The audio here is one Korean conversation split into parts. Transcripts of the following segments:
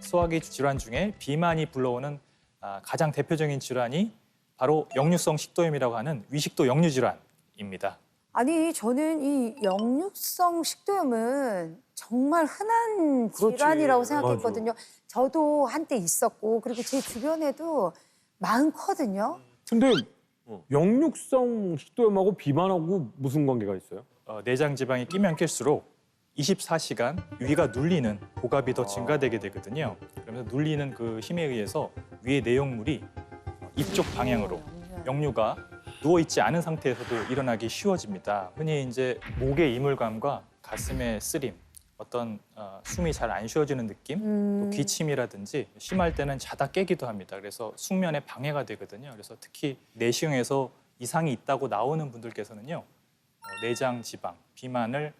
소화기 질환 중에 비만이 불러오는 가장 대표적인 질환이 바로 역류성 식도염이라고 하는 위식도 역류 질환입니다. 아니, 저는 이 역류성 식도염은 정말 흔한 그렇지. 질환이라고 생각했거든요. 저도 한때 있었고, 그리고 제 주변에도 많거든요. 근데 역류성 식도염하고 비만하고 무슨 관계가 있어요? 내장 지방이 끼면 낄수록 24시간 위가 눌리는 고갑이 더 증가되게 되거든요. 그러면서 눌리는 그 힘에 의해서 위의 내용물이 이쪽 방향으로 역류가 누워있지 않은 상태에서도 일어나기 쉬워집니다. 흔히 이제 목의 이물감과 가슴의 쓰림, 어떤 숨이 잘 안 쉬어지는 느낌, 또 기침이라든지 심할 때는 자다 깨기도 합니다. 그래서 숙면에 방해가 되거든요. 그래서 특히 내시경에서 이상이 있다고 나오는 분들께서는요, 내장 지방, 비만을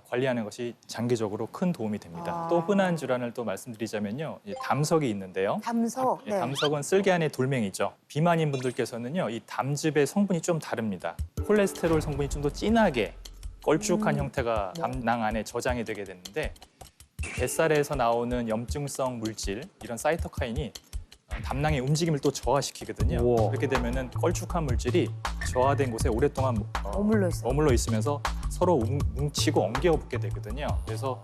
관리하는 것이 장기적으로 큰 도움이 됩니다. 또 흔한 질환을 또 말씀드리자면요, 담석이 있는데요. 담석. 네. 담석은 쓸개 안의 돌멩이죠. 비만인 분들께서는요, 이 담즙의 성분이 좀 다릅니다. 콜레스테롤 성분이 좀 더 진하게 걸쭉한 형태가 담낭 안에 저장이 되게 되는데, 뱃살에서 나오는 염증성 물질, 이런 사이토카인이 담낭의 움직임을 또 저하시키거든요. 우와. 그렇게 되면은 걸쭉한 물질이 저하된 곳에 오랫동안 머물러 있으면서 서로 뭉치고 엉겨 붙게 되거든요. 그래서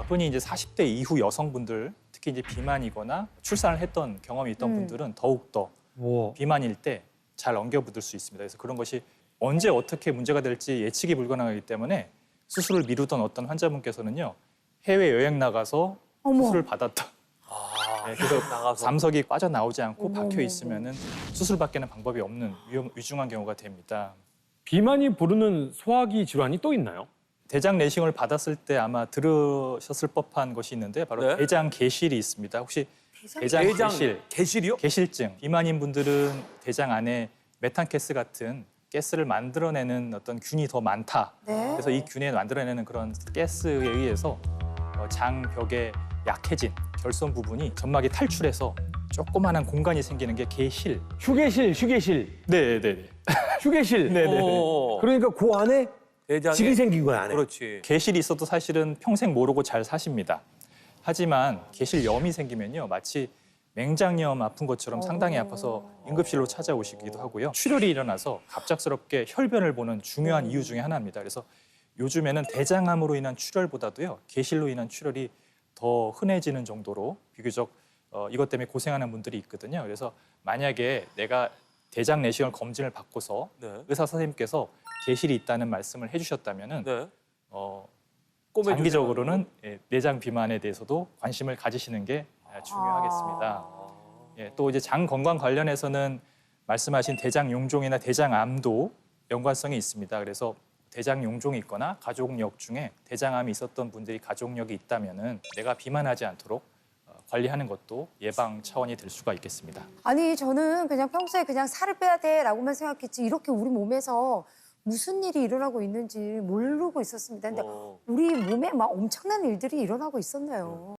흔히 이제 40대 이후 여성분들, 특히 이제 비만이거나 출산을 했던 경험이 있던 분들은 더욱더 우와. 비만일 때 잘 엉겨 붙을 수 있습니다. 그래서 그런 것이 언제 어떻게 문제가 될지 예측이 불가능하기 때문에 수술을 미루던 어떤 환자분께서는요, 해외 여행 나가서 수술을 받았다. 네, 그래서 담석이 빠져나오지 않고 박혀 있으면은 수술밖에는 방법이 없는 위중한 경우가 됩니다. 비만이 부르는 소화기 질환이 또 있나요? 대장 내시경을 받았을 때 아마 들으셨을 법한 것이 있는데 바로 네? 대장 개실이 있습니다. 혹시 대장 개실, 개실이요? 개실증, 비만인 분들은 대장 안에 메탄가스 같은 가스를 만들어내는 어떤 균이 더 많다. 네. 그래서 이 균에 만들어내는 그런 가스에 의해서 장벽에 약해진 결손 부분이 점막이 탈출해서 조그마한 공간이 생기는 게 개실. 휴게실. 네네네. 휴게실. 네네. 그러니까 그 안에 대장에 집이 생긴 거야, 안에. 그렇지. 개실이 있어도 사실은 평생 모르고 잘 사십니다. 하지만 개실염이 생기면요, 마치 맹장염 아픈 것처럼 상당히 아파서 응급실로 찾아오시기도 하고요. 출혈이 일어나서 갑작스럽게 혈변을 보는 중요한 이유 중에 하나입니다. 그래서 요즘에는 대장암으로 인한 출혈보다도요, 개실로 인한 출혈이 더 흔해지는 정도로 비교적 이것 때문에 고생하는 분들이 있거든요. 그래서 만약에 내가 대장 내시경 검진을 받고서 네. 의사 선생님께서 개실이 있다는 말씀을 해주셨다면은 네. 어, 장기적으로는 내장 비만에 대해서도 관심을 가지시는 게 중요하겠습니다. 예, 또 이제 장 건강 관련해서는 말씀하신 대장 용종이나 대장암도 연관성이 있습니다. 그래서 대장 용종이 있거나 가족력 중에 대장암이 있었던 분들이 가족력이 있다면은 내가 비만하지 않도록 관리하는 것도 예방 차원이 될 수가 있겠습니다. 아니, 저는 그냥 평소에 그냥 살을 빼야 돼라고만 생각했지, 이렇게 우리 몸에서 무슨 일이 일어나고 있는지 모르고 있었습니다. 근데 우리 몸에 막 엄청난 일들이 일어나고 있었네요.